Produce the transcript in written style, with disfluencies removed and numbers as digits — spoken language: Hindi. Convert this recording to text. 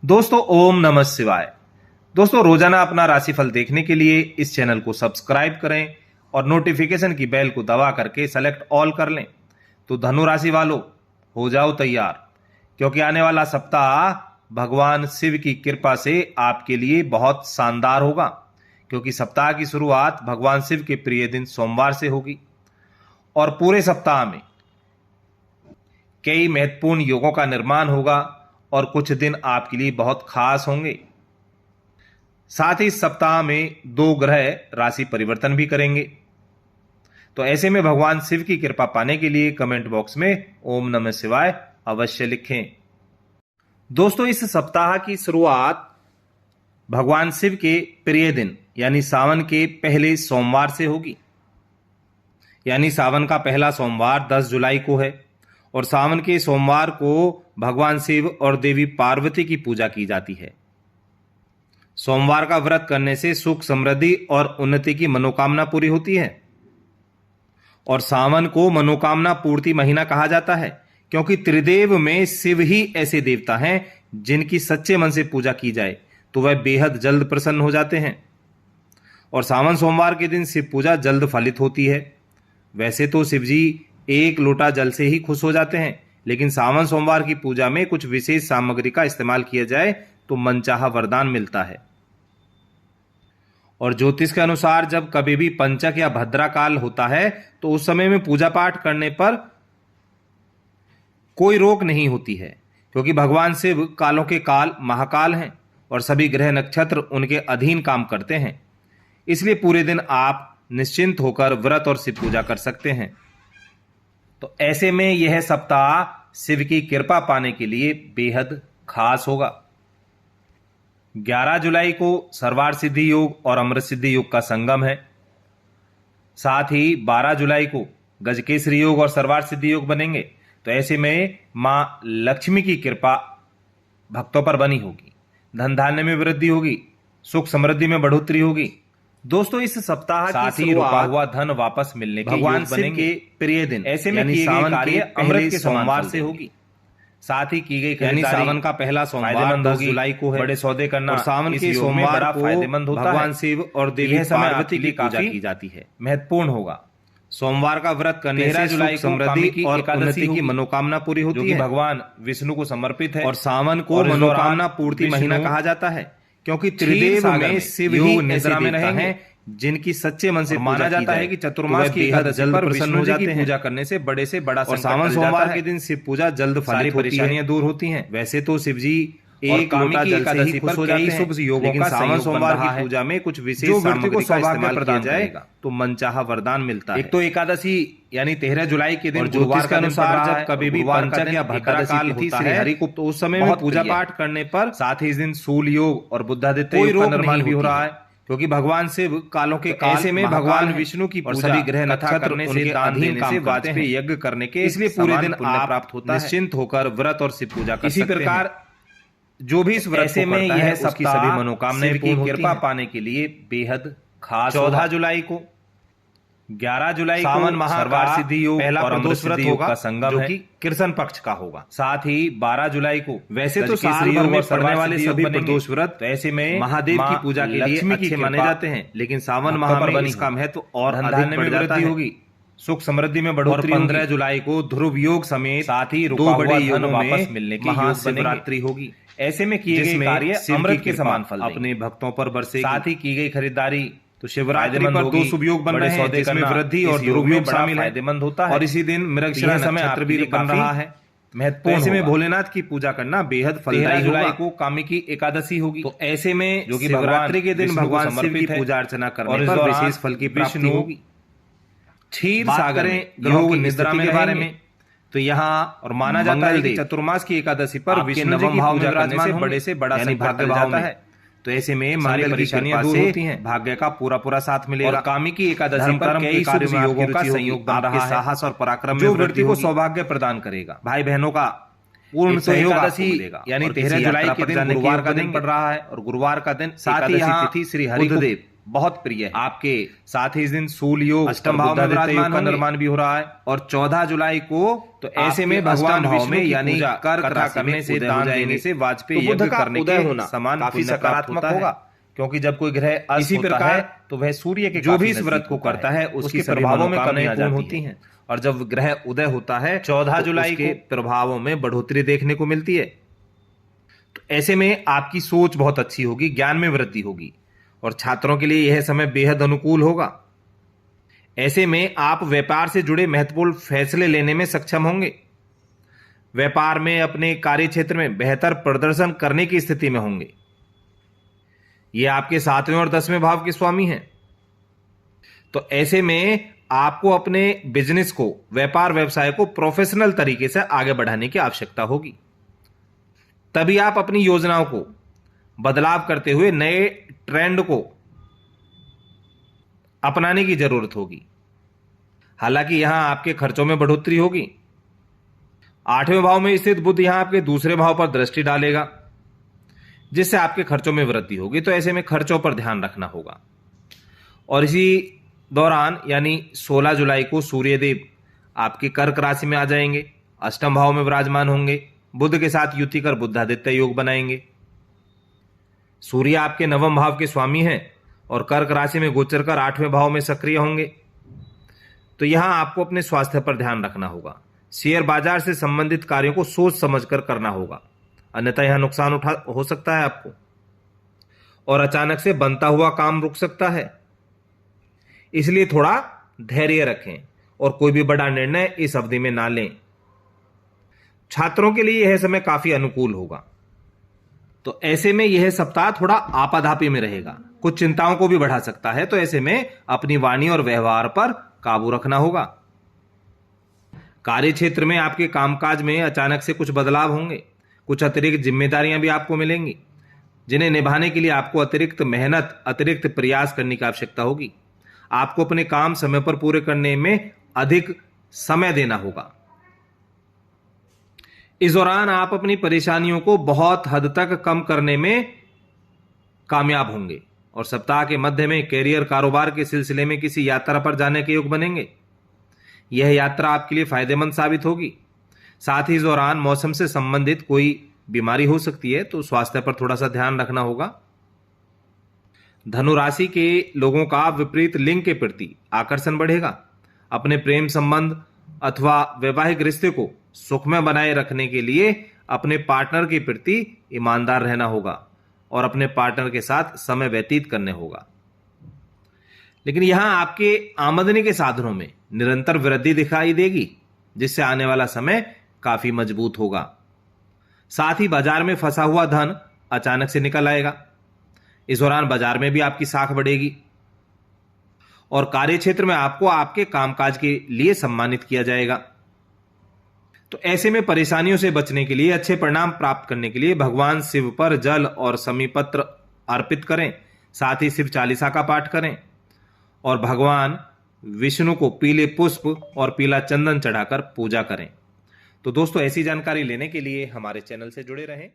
दोस्तों ओम नमः शिवाय। दोस्तों रोजाना अपना राशिफल देखने के लिए इस चैनल को सब्सक्राइब करें और नोटिफिकेशन की बेल को दबा करके सेलेक्ट ऑल कर लें। तो धनु राशि वालों हो जाओ तैयार, क्योंकि आने वाला सप्ताह भगवान शिव की कृपा से आपके लिए बहुत शानदार होगा। क्योंकि सप्ताह की शुरुआत भगवान शिव के प्रिय दिन सोमवार से होगी और पूरे सप्ताह में कई महत्वपूर्ण योगों का निर्माण होगा और कुछ दिन आपके लिए बहुत खास होंगे। साथ ही इस सप्ताह में 2 ग्रह राशि परिवर्तन भी करेंगे। तो ऐसे में भगवान शिव की कृपा पाने के लिए कमेंट बॉक्स में ओम नमः शिवाय अवश्य लिखें। दोस्तों इस सप्ताह की शुरुआत भगवान शिव के प्रिय दिन यानी सावन के पहले सोमवार से होगी। यानी सावन का पहला सोमवार 10 जुलाई को है और सावन के सोमवार को भगवान शिव और देवी पार्वती की पूजा की जाती है। सोमवार का व्रत करने से सुख समृद्धि और उन्नति की मनोकामना पूरी होती है। और सावन को मनोकामना पूर्ति महीना कहा जाता है, क्योंकि त्रिदेव में शिव ही ऐसे देवता हैं जिनकी सच्चे मन से पूजा की जाए तो वह बेहद जल्द प्रसन्न हो जाते हैं। और सावन सोमवार के दिन शिव पूजा जल्द फलित होती है। वैसे तो शिव जी 1 लोटा जल से ही खुश हो जाते हैं, लेकिन सावन सोमवार की पूजा में कुछ विशेष सामग्री का इस्तेमाल किया जाए तो मनचाहा वरदान मिलता है। और ज्योतिष के अनुसार जब कभी भी पंचक या भद्रा काल होता है तो उस समय में पूजा पाठ करने पर कोई रोक नहीं होती है, क्योंकि भगवान शिव कालों के काल महाकाल हैं और सभी ग्रह नक्षत्र उनके अधीन काम करते हैं। इसलिए पूरे दिन आप निश्चिंत होकर व्रत और शिव पूजा कर सकते हैं। तो ऐसे में यह सप्ताह शिव की कृपा पाने के लिए बेहद खास होगा। 11 जुलाई को सर्वार्थ सिद्धि योग और अमृत सिद्धि योग का संगम है। साथ ही 12 जुलाई को गजकेसरी योग और सर्वार्थ सिद्धि योग बनेंगे। तो ऐसे में मां लक्ष्मी की कृपा भक्तों पर बनी होगी, धन धान्य में वृद्धि होगी, सुख समृद्धि में बढ़ोतरी होगी। दोस्तों इस सप्ताह साथ ही रुका हुआ धन वापस मिलने के भगवान शिव के प्रिय दिन ऐसे में सावन के अमृत के सोमवार से होगी। साथ ही की गई यानी सावन का पहला सोमवार 10 जुलाई को है। बड़े सौदे करना और सावन के सोमवार को फायदेमंद होता है। भगवान शिव और देवी पार्वती की पूजा की जाती है, महत्वपूर्ण होगा। सोमवार का व्रत करने से जुलाई समृद्धि और उन्नति की मनोकामना पूरी होती है। भगवान विष्णु को समर्पित है। और सावन को मनोकामना पूर्ति महीना कहा जाता है, क्योंकि त्रिदेव में शिव ही निद्रा में रहेंगे जिनकी सच्चे मन से माना जाता है कि चतुर्मास की एकादशी पर प्रसन्न हो जाते हैं। पूजा करने से बड़े से बड़ा और सावन सोमवार के दिन शिव पूजा जल्द फलित परेशानियां दूर होती हैं। वैसे तो शिव जी एक लोटा जल से ही खुश हो जाते हैं, शुभ योगों का सावन सोमवार की पूजा में कुछ विशेष सामग्री को सौभाग्य प्रदान जाएगा तो मनचाहा वरदान मिलता है। एक तो एकादशी यानी 13 जुलाई के दिन गुरुवार के अनुसार जब कभी भी पंचक या भद्रा काल होता है हरि को, तो उस समय में पूजा पाठ करने पर साथ ही इस दिन सूल योग और बुद्धादित्य योग का निर्माण भी हो रहा है, क्योंकि भगवान शिव कालों के काल ऐसे में भगवान विष्णु की पूजा सभी ग्रह नक्षत्र उनके अधीन काम करते हैं, यज्ञ करने के इसलिए पूरे दिन आप प्राप्त होता है। निश्चिंत होकर व्रत और शिव पूजा कर सकते हैं। इसी प्रकार जो भी इस व्रत में यह सबकी सभी मनोकामनाएं की कृपा पाने के लिए बेहद खास 14 जुलाई को 11 जुलाई सावन सर्वार्थ सिद्धि योग पहला प्रदोष व्रत होगा का संगम जो कि कृष्ण पक्ष का होगा। साथ ही 12 जुलाई को वैसे तो साल भर में पड़ने वाले सभी प्रदोष व्रत ऐसे में महादेव की पूजा के लिए अच्छे माने जाते हैं, लेकिन सावन माह में इसका महत्व और धान्य में वृद्धि होगी, सुख समृद्धि में बढ़ोतरी। 15 जुलाई को ध्रुव योग समेत साथ ही 2 बड़े योगों वापस मिलने की महाशिवरात्रि होगी। ऐसे में किए गए कार्य अमृत के समान फल अपने भक्तों पर बरसे। साथ ही की गई खरीदारी तो शिवरात्रि पर 2 शुभ योग बन रहे हैं, जिसमें वृद्धि और ध्रुव योग शामिल फायदेमंद होता है। और इसी दिन मृगशिरा समय भी बन रहा है, महत्वपूर्ण। ऐसे में भोलेनाथ की पूजा करना बेहद फलदायी। 13 जुलाई को कामिकी एकादशी होगी। तो ऐसे में जो कि शिवरात्रि के दिन भगवान शिव की पूजा अर्चना करने पर विशेष फल की प्राप्ति होगी। क्षीर सागर ग्रहों की निद्रा के बारे में तो यहाँ और माना जाता है कि चतुर्मास की एकादशी पर विष्णु जी की पूजा करने से बड़े से बड़ा भाग्य जाता है। तो ऐसे में मांगलिक परेशानियां दूर होती हैं, भाग्य का पूरा साथ मिलेगा। और कामिकी एकादशी पर कई शुभ योगों का संयोग बन रहा है, साहस और पराक्रम जो व्यक्ति को सौभाग्य प्रदान करेगा। भाई बहनों का पूर्ण सहयोग मिलेगा। यानी 13 जुलाई के दिन गुरुवार का दिन पड़ रहा है और गुरुवार का दिन साथ ही यहाँ तिथि श्री हरिदेव बहुत प्रिय है आपके। साथ ही इस दिन सूल योग अष्टम भाव में विराजमान का निर्माण भी हो रहा है। और 14 जुलाई को तो ऐसे में भगवान भाव में यानी कर्क राशि करने से, दान देने से, वाजपेयी यज्ञ करने के होना समान काफी सकारात्मक होगा। क्योंकि जब कोई ग्रह इसी प्रकार तो वह सूर्य के जो भी इस व्रत को करता है उसके प्रभावों में कमी पूर्ण होती है। और जब ग्रह उदय होता है 14 जुलाई के प्रभावों में बढ़ोतरी देखने को मिलती है। तो ऐसे में आपकी सोच बहुत अच्छी होगी, ज्ञान में वृद्धि होगी और छात्रों के लिए यह समय बेहद अनुकूल होगा। ऐसे में आप व्यापार से जुड़े महत्वपूर्ण फैसले लेने में सक्षम होंगे। व्यापार में अपने कार्य क्षेत्र में बेहतर प्रदर्शन करने की स्थिति में होंगे। ये आपके 7वें और 10वें भाव के स्वामी हैं। तो ऐसे में आपको अपने बिजनेस को, व्यापार व्यवसाय को प्रोफेशनल तरीके से आगे बढ़ाने की आवश्यकता होगी। तभी आप अपनी योजनाओं को बदलाव करते हुए नए ट्रेंड को अपनाने की जरूरत होगी। हालांकि यहां आपके खर्चों में बढ़ोतरी होगी। 8वें भाव में स्थित बुध यहां आपके दूसरे भाव पर दृष्टि डालेगा, जिससे आपके खर्चों में वृद्धि होगी। तो ऐसे में खर्चों पर ध्यान रखना होगा। और इसी दौरान यानी 16 जुलाई को सूर्यदेव आपके कर्क राशि में आ जाएंगे, अष्टम भाव में विराजमान होंगे, बुध के साथ युति कर बुधादित्य योग बनाएंगे। सूर्य आपके 9वें भाव के स्वामी हैं और कर्क राशि में गोचर कर 8वें भाव में सक्रिय होंगे। तो यहां आपको अपने स्वास्थ्य पर ध्यान रखना होगा। शेयर बाजार से संबंधित कार्यों को सोच समझकर करना होगा, अन्यथा यहां नुकसान हो सकता है आपको। और अचानक से बनता हुआ काम रुक सकता है, इसलिए थोड़ा धैर्य रखें और कोई भी बड़ा निर्णय इस अवधि में ना लें। छात्रों के लिए यह समय काफी अनुकूल होगा। तो ऐसे में यह सप्ताह थोड़ा आपाधापी में रहेगा, कुछ चिंताओं को भी बढ़ा सकता है। तो ऐसे में अपनी वाणी और व्यवहार पर काबू रखना होगा। कार्य क्षेत्र में आपके कामकाज में अचानक से कुछ बदलाव होंगे, कुछ अतिरिक्त जिम्मेदारियां भी आपको मिलेंगी, जिन्हें निभाने के लिए आपको अतिरिक्त मेहनत, अतिरिक्त प्रयास करने की आवश्यकता होगी। आपको अपने काम समय पर पूरे करने में अधिक समय देना होगा। इस दौरान आप अपनी परेशानियों को बहुत हद तक कम करने में कामयाब होंगे। और सप्ताह के मध्य में कैरियर, कारोबार के सिलसिले में किसी यात्रा पर जाने के योग बनेंगे। यह यात्रा आपके लिए फायदेमंद साबित होगी। साथ ही इस दौरान मौसम से संबंधित कोई बीमारी हो सकती है, तो स्वास्थ्य पर थोड़ा सा ध्यान रखना होगा। धनु राशि के लोगों का विपरीत लिंग के प्रति आकर्षण बढ़ेगा। अपने प्रेम संबंध अथवा वैवाहिक रिश्ते को सुखमय बनाए रखने के लिए अपने पार्टनर के प्रति ईमानदार रहना होगा और अपने पार्टनर के साथ समय व्यतीत करने होगा। लेकिन यहां आपके आमदनी के साधनों में निरंतर वृद्धि दिखाई देगी, जिससे आने वाला समय काफी मजबूत होगा। साथ ही बाजार में फंसा हुआ धन अचानक से निकल आएगा। इस दौरान बाजार में भी आपकी साख बढ़ेगी और कार्य क्षेत्र में आपको आपके कामकाज के लिए सम्मानित किया जाएगा। तो ऐसे में परेशानियों से बचने के लिए, अच्छे परिणाम प्राप्त करने के लिए भगवान शिव पर जल और समीपत्र अर्पित करें। साथ ही शिव चालीसा का पाठ करें और भगवान विष्णु को पीले पुष्प और पीला चंदन चढ़ाकर पूजा करें। तो दोस्तों, ऐसी जानकारी लेने के लिए हमारे चैनल से जुड़े रहें।